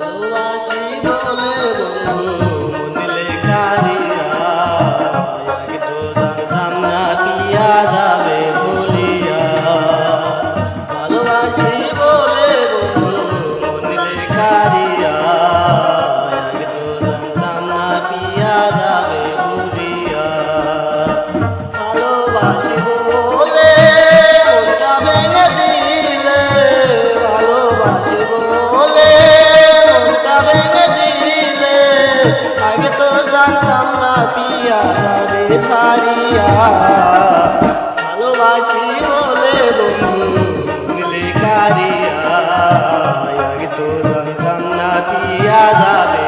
ভালোবাসি বলে বন্ধু মনিলে কারিয়া, আগে তো জানতাম না পিয়া যাবে বলিয়া। ভালোবাসি বলে বন্ধু মনিলে কারিয়া, আগে তো জানতাম না পিয়া যাবে বলিয়া। ভালোবাসি বলে মনটা ভেঙে দিলে, ভালোবাসি বলে ভেঙে দিলে, আগে তো জানতাম না পিয়া যাবে সারিয়া। ভালোবাসি বলে বন্ধু নিলে কারিয়া, আগে তো জানতাম না পিয়া যাবে